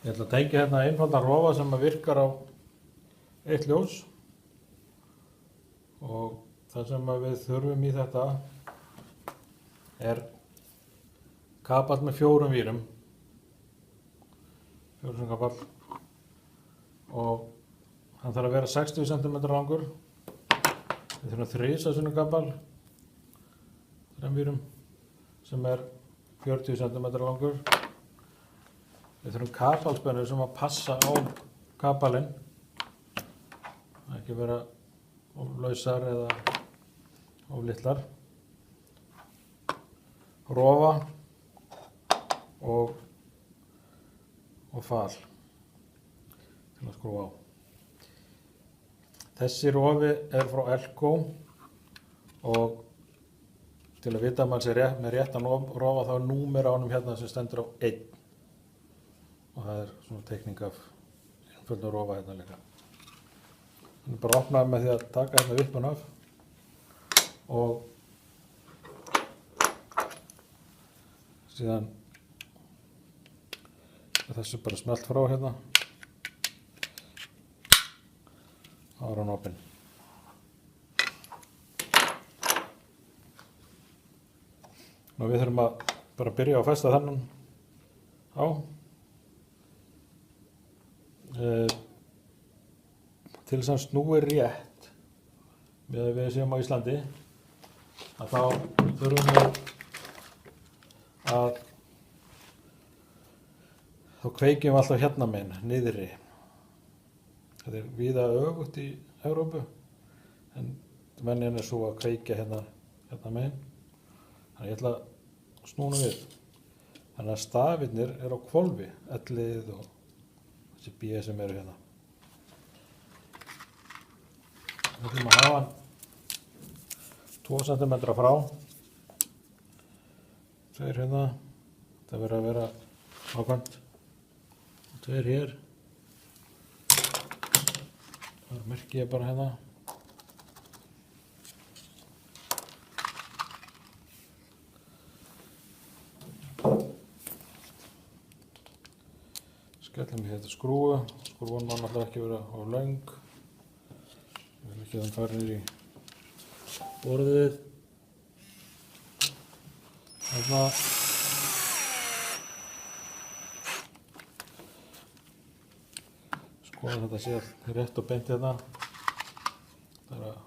Ég ætla að tengja hérna einfaldan rofa sem virkar á eitt ljós og það sem við þurfum í þetta er kapall með 4 vírum, 4 kapall, og hann þarf að vera 60 cm langur. Við þurfum 3 sinnum kapall, 3 vírum, sem er 40 cm langur. Við þurfum kapalspennur sem að passa á kapalinn, ekki vera of lausar eða of litlar. Rofa og fal til að skrúfa á. Þessi rofi er frá Elko og til að vita að maður sé með réttan rofa þá er númer á honum hérna sem stendur á 1. Og það er svona teikning af einföldum rofa hérna líka. Þannig bara opnaði með því að taka hérna vippun af og síðan er þessu bara smellt frá hérna. Þá er hann opinn. Nú við þurfum að bara byrja að festa þennan á. Til þess að hann snúi rétt með að við séum á Íslandi, að þá þurfum við að þá kveikjum við alltaf hérna megin, niðri. Þetta er víða öfugt í Evrópu, en venjan er svo að kveikja hérna megin. Þannig ég ætla að snúna við. Þannig að stafirnir eru á hvolfi, ellið og þessi B sem eru hérna. Við þurfum að hafa hann 2 cm frá. 2 hérna, þetta verður að vera ákvæmt. 2 hér. Það merki ég bara hérna. Skellum í þetta skrúfu. Skrúfan má náttúrulega ekki vera of löng. Ég vil ekki að hann fari niður í borðið. Þarna. Skoða þetta sé rétt og beint hérna. Það er að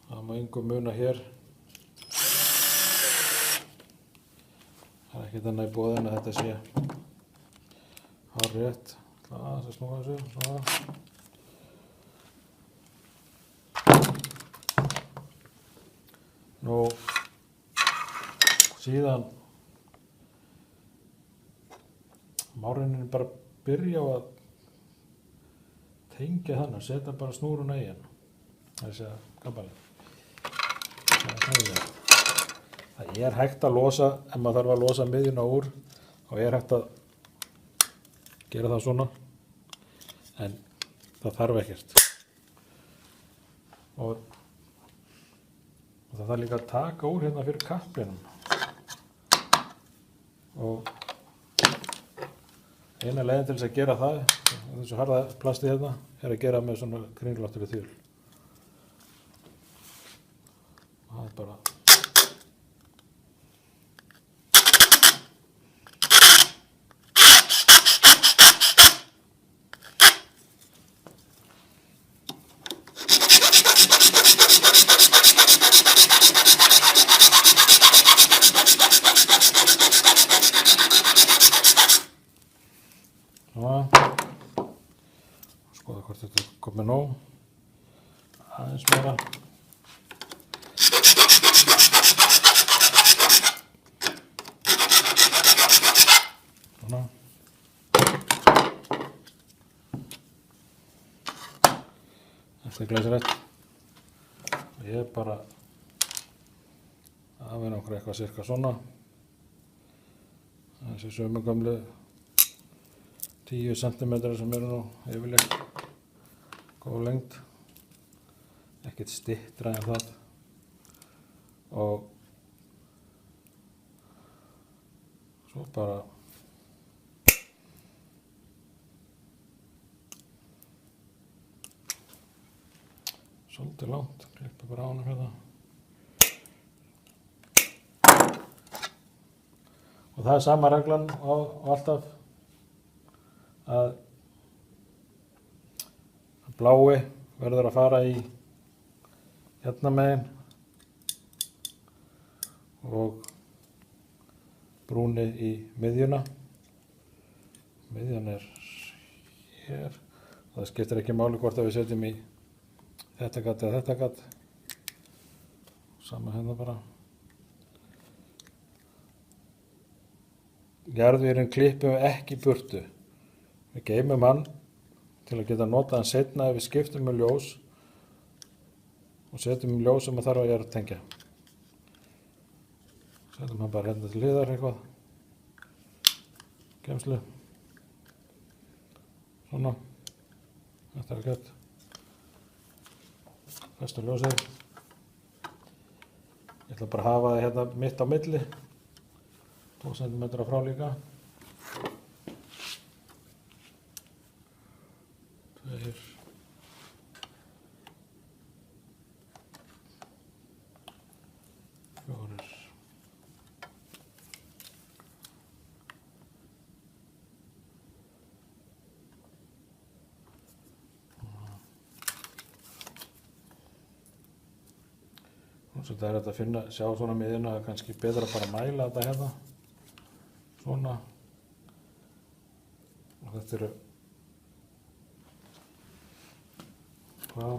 það má engu muna hér. Það er ekkert annað í boðinu að þetta sé hárrétt. Það er snúa þessu, svona. Nú, síðan má rauninni bara byrja á að tengja þannig, setja bara snúruna í hann, þessi kapalinn. Það er hægt að losa, ef maður þarf að losa miðjuna úr, þá er hægt að gera það svona, en það þarf ekkert. Og það þarf líka að taka úr hérna fyrir kaplinum. Og eina leiðin til þess að gera það, þessu harða plasti hérna, er að gera með svona kringlóttri þjöl. Og það er bara skoða hvort þetta er komið nóg, aðeins meira. Svona. Þetta er glæsilegt. Og ég er bara að vera okkur eitthvað cirka svona. Þessi sömu gamlu 10 cm sem eru nú yfirleitt góð lengd, ekkert styttra en það. Og svo bara svolítið langt, klippa bara á honum hérna. Og það er sama reglan og alltaf að blái verður að fara í hérna megin og brúni í miðjuna. Miðjan er hér. Það skiptir ekki máli hvort að við setjum í þetta gat eða þetta gat. Sama hérna bara. Jarðvírinn klippum við ekki í burtu. Við geymum hann til að geta notað hann seinna ef við skiptum með ljós og setjum ljós sem þarf að jarðtengja. Setjum hann bara hérna til hliðar eitthvað. Geymslu. Svona. Þetta er gett. Festum ljósið. Ég ætla bara að hafa það hérna mitt á milli. 2 cm frá líka. 2. Svo þetta er að finna, sjá svona miðjuna, það er kannski betra bara að mæla þetta hérna. Svona. Og þetta eru hvað?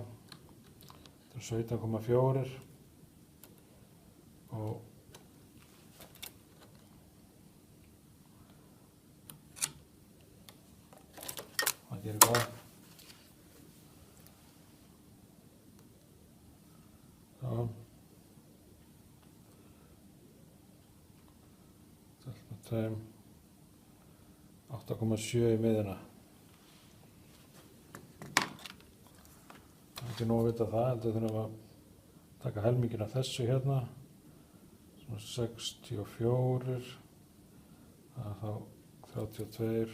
Þetta eru 17,4 og það gerir hvað? Já. 8,7 í miðjuna. Það er ekki nóg að vita það, heldur þurfum að taka helminginn af þessu hérna. Svona 64, það er þá 32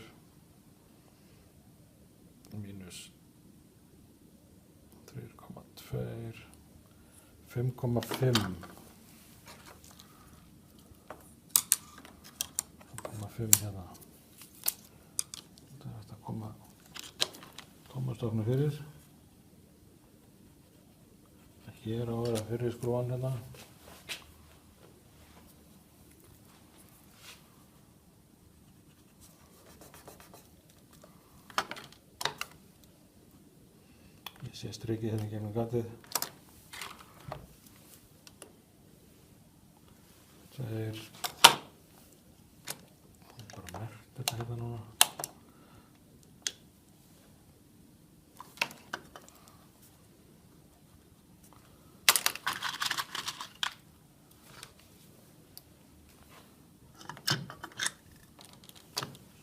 mínus 3,2, 5,5. 5 hérna. Það er hægt að koma tómastofnu fyrir. Hér á að vera fyrir skrúan hérna. Ég sé strikið hérna gegnum gatið. 2. Þetta hérna núna.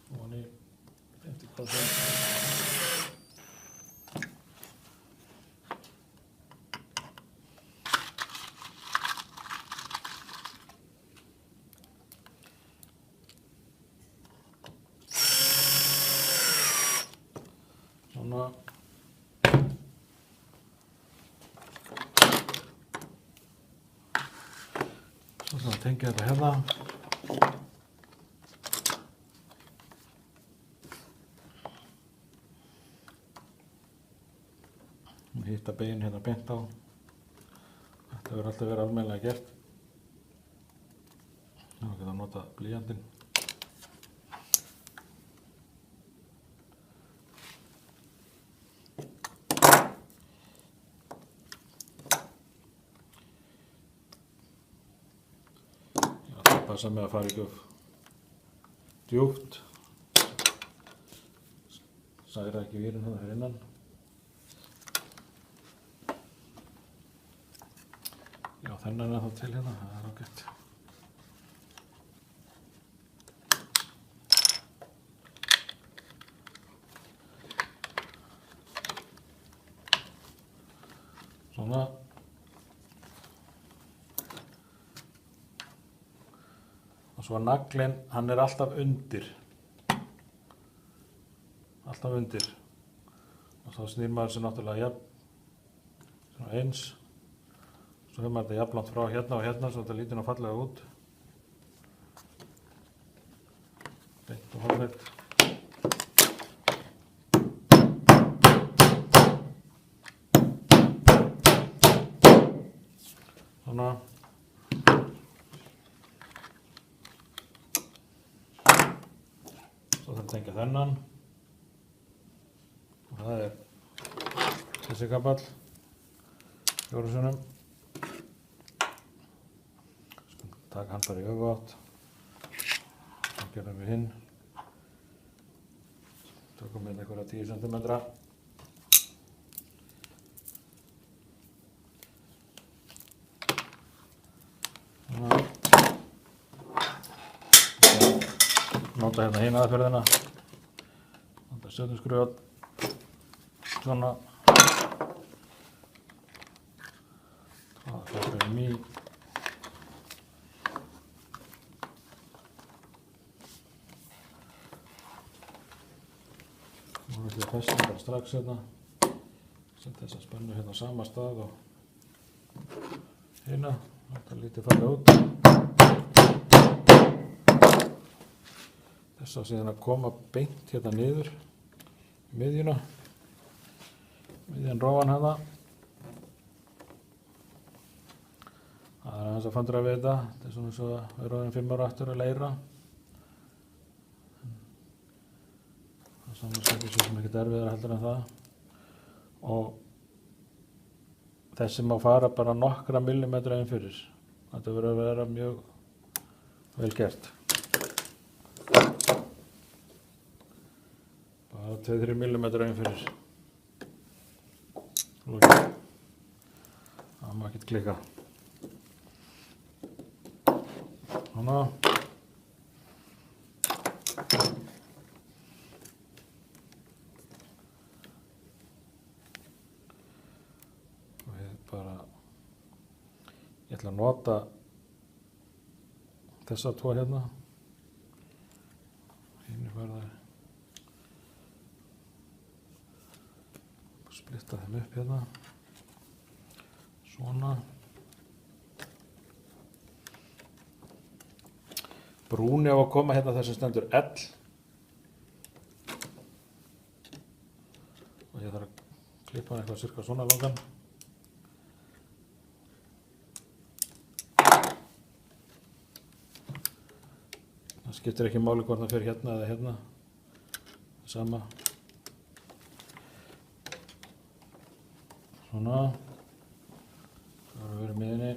Svona í 50%. Svona. Svo að tengja þetta hérna. Og hitta bein hérna beint á. Þetta verður alltaf verið almennilega gert. Nú getum við að nota blýantinn. Passa með að fara ekki of djúpt. Særa ekki vírinn hérna fyrir innan. Já, þennan er þá til hérna, það er ágætt. Svona. Og svo naglinn, hann er alltaf undir. Alltaf undir. Og þá snýr maður sér náttúrulega jafn Svona eins. Svo hefur maður þetta jafnlangt frá hérna og hérna svo þetta lítur nú fallega út. Beint og hornið. Svona. Svo þarf að tengja þennan. Og það þessi kapall. 4 sinnum. Taka hann bara í öfugátt. Það gerum við hinn. Tökum við einhverja 10 cm. Nota hérna hina aðferðina. Nota stjörnuskruvat. Svona. Það fyrir í. Nú ætlum ég að festa bara strax hérna. Setja þessa spennu hérna á sama stað og hina. Þetta lítið fallega út. Þess að síðan að koma beint hérna niður í miðjuna. Miðjan rófan hérna. Það er aðeins að fandra við þetta. Þetta er svona eins og að vera orðin 5 ára aftur að leira. Það er samanskapið svo sem ekkert erfiðara heldur en það. Og þessi má fara bara nokkra millimetra inn fyrir. Þetta verður að vera mjög vel gert. Bara 2-3 millimetra inn fyrir. Það má ekkert klikka. Svona. Ég ætla að nota þessa 2 hérna. Hinn verða splitta þeim upp hérna. Svona. Brúni á að koma hérna þar sem stendur L. Og ég þarf að klippa hann eitthvað cirka svona langan. Það skiptir ekki máli hvort það fer hérna eða hérna. Sama. Svona. Það er að vera í miðjunni.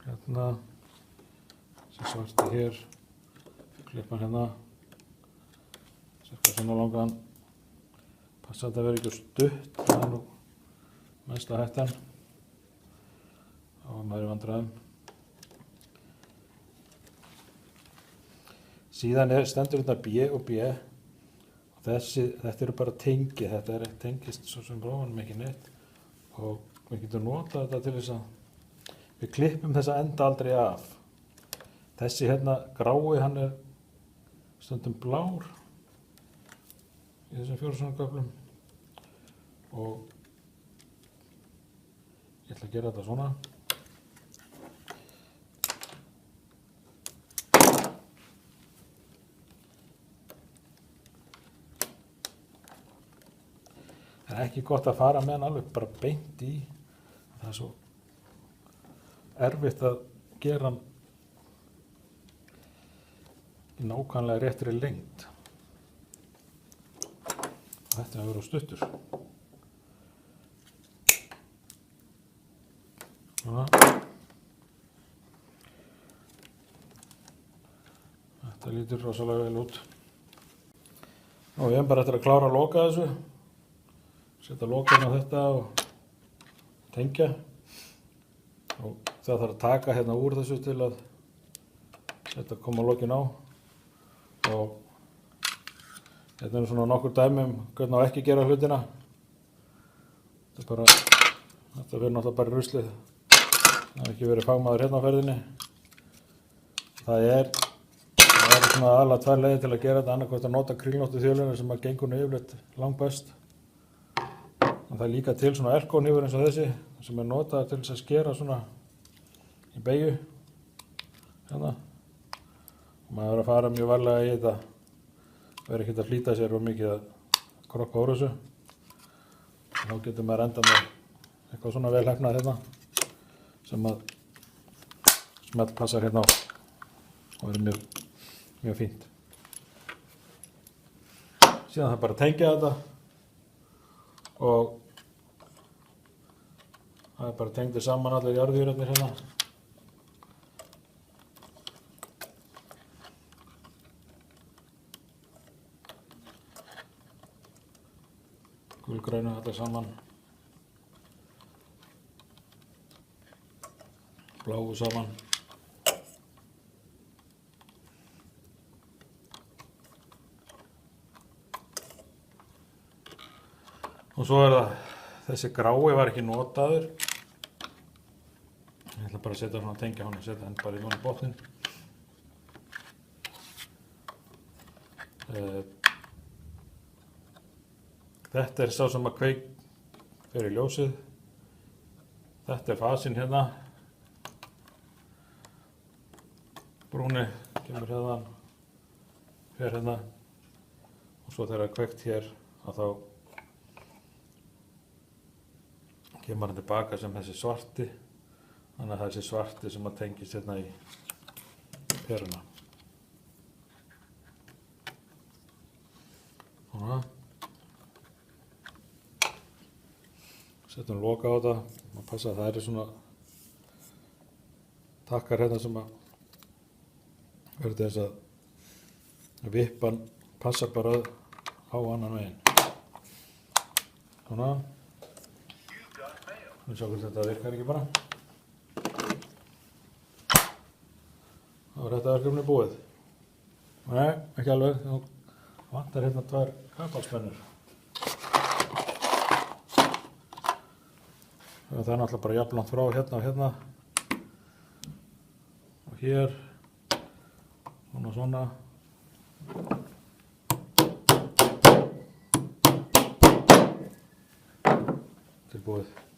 Hérna. Þessi svarti hér. Klippa hann hérna. Cirka svona langan. Passa að þetta verði ekki stutt. Það er nú mesta hættan. Þá er maður í vandræðum. Síðan stendur hérna B og B. Og þetta eru bara tengi. Þetta er tengist svo sem rófanum ekki neitt. Og við getum notað þetta til þess að við klippum þessa enda aldrei af. Þessi hérna grái, hann er stundum blár í þessum 4 svona köflum. Og ég ætla að gera þetta svona. Það er ekki gott að fara með hann alveg bara beint í. Það er svo erfitt að gera hann í nákvæmlega réttri lengd. Þetta er að vera stuttur. Svona. Þetta lítur rosalega vel út. Og ég er bara eftir að klára að loka þessu. Setja lokan á þetta og tengja. Og það þarf að taka hérna úr þessu til að þetta koma lokin á. Og þetta er svona nokkur dæmi hvernig á ekki að gera hlutina. Þetta verður náttúrulega bara ruslið. Það hefur ekki verið fagmaður hérna á ferðinni. Það er svona aðalega tvær leiðir til að gera þetta, annarkvæmt að nota kringlóttu þjöluna sem að gengur nú yfirleitt langbest. Og það er líka til svona elkóhnífur eins og þessi sem er notaður til þess að skera svona í beygju. Hérna. Og maður verður að fara mjög varlega í þetta. Verður ekkert að flýta sér of mikið að kroppa úr þessu. Og þá getur maður enda með eitthvað svona vel hefnað hérna sem að smelt passar hérna á og verður mjög fínt. Síðan það bara að tengja þetta og það er bara tengdir saman allir jarðvíðarnir hérna. Gulgrænu allir saman. Bláu saman. Og svo er það, þessi grái var ekki notaður. Ég ætla bara að setja svona tengja hann og setja hann bara í núna botnin. Þetta er sá sem að kveik fyrir ljósið. Þetta er fasinn hérna. Brúni kemur hérna, fer hérna. Og svo þegar það er kveikt hér að þá kemur hann tilbaka sem þessi svarti. Þannig að það er þessi svarti sem að tengist hérna í peruna. Svona. Setjum loka á þetta. Maður passa að það eru svona takkar hérna sem að verður þess að vippan passar bara á annan veginn. Svona. Við sjáum hvort þetta virkar ekki bara. Þá er þetta verkefni búið. Nei, ekki alveg. Þá vantar hérna tvær kapalspennur. Það er náttúrulega bara jafnlangt frá hérna og hérna. Og hér. Svona. Tilbúið.